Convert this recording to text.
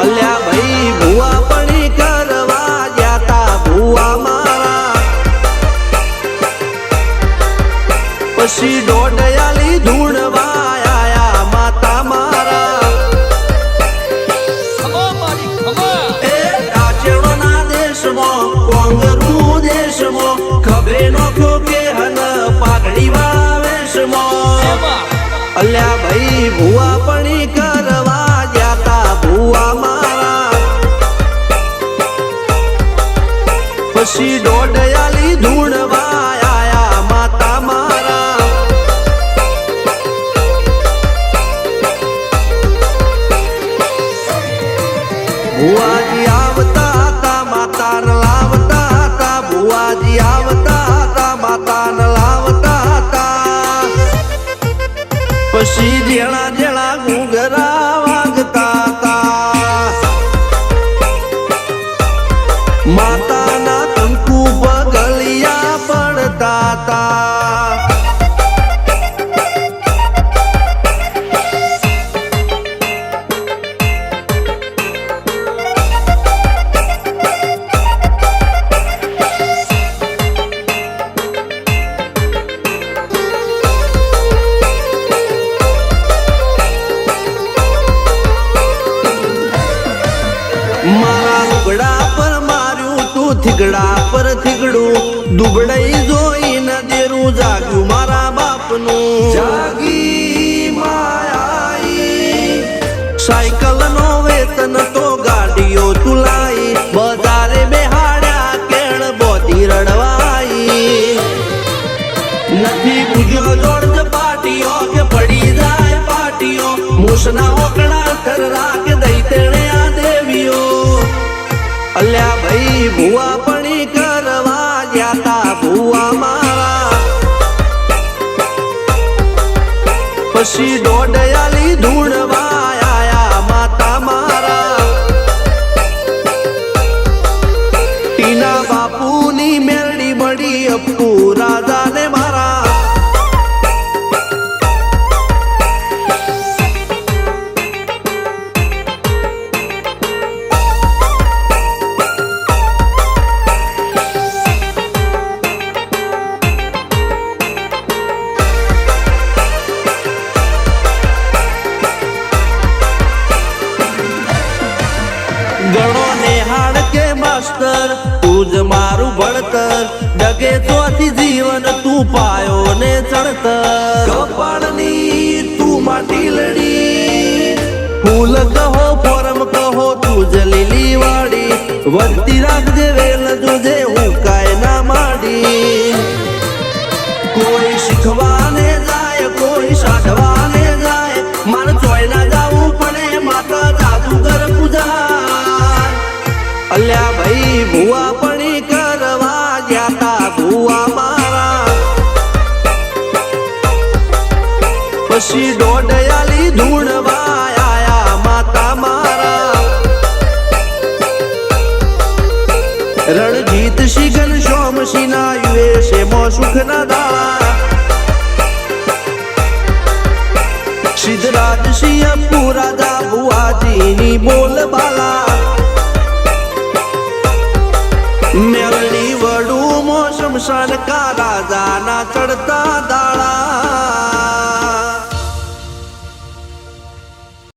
અલ્યા ભાઈ ભુવા પણી કરવા જાતા ભુવા મારા પછી દોડયાલી ધૂણવા આયા માતા મારા એ રાચેણોના દેશમાં કોંગરું દેશમાં ખબરે નોખો કે હન પાઘડી વાવેશમાં અલ્યા ભાઈ ભુવા પણી કરવા જાતા ભુવા મારા પછી દોડયાલી ધૂણવા આયા માતા મારા ભુવાજી આવતા હતા માતાને લાવતા હતા ભુવાજી આવતા હતા માતાને લાવતા હતા પછી જેણા જેણા ઘૂંઘરા વાગતા હતા માતાના કંકુ પગલિયા પડતા હતા મારા લુગડા પર માર્યું તું થીગડા પર થીગડું દુબળાઈ જોઈને દેરું જાગ્યું મારા બાપનું જાગી માયાઈ સાયકલ નો વેતન તો ગાડીઓ તુલાઈ બજારે બેહાડ્યા કેળ બોધી રડવાઈ નથી પૂજ્યો જોડ પાટીઓ કે પડી જાય પાટીઓ મૂસના ઓકડા થરરા કે દઈ તેણે આ દેવીઓ અલ્યા ભાઈ ભુવા પણી કરવા જાતા ભુવા મારા પછી દોડયાલી ધૂણવા આયા માતા મારા ટીના બાપુની મેરડી મળી અપ્પુ રાજાને મારા ગણો નેહાળ કે માસ્ટર તું જ મારું ભણતર ડગે ચોથી જીવન તું પાયો ને ચણતર કપાળની તું માટી લડી ફૂલ કહો ફોરમ કહો તું જ લીલી વાડી વધતી રાખજે વેલ જોજે હું કાય ના માડી કોઈ શીખવાને જાય કોઈ સાધવાને જાય મારે ચોય ના જાવું પડે માતા જાદુગર પૂજા અલ્યા ભાઈ ભુવા પણી કરવા જાતા ભુવા મારા પછી દોડયાલી ધૂણવા આયા માતા મારા રણજીત શિગન સોમસિંહ ના યુએસે મો સુખ ના દાળા સિદ્ધરાજ સિંહ પુરાદા ભુવાજીની બોલ બાલા મેલની વડું મોસમ શાન કા રાજા ના ચડતા દા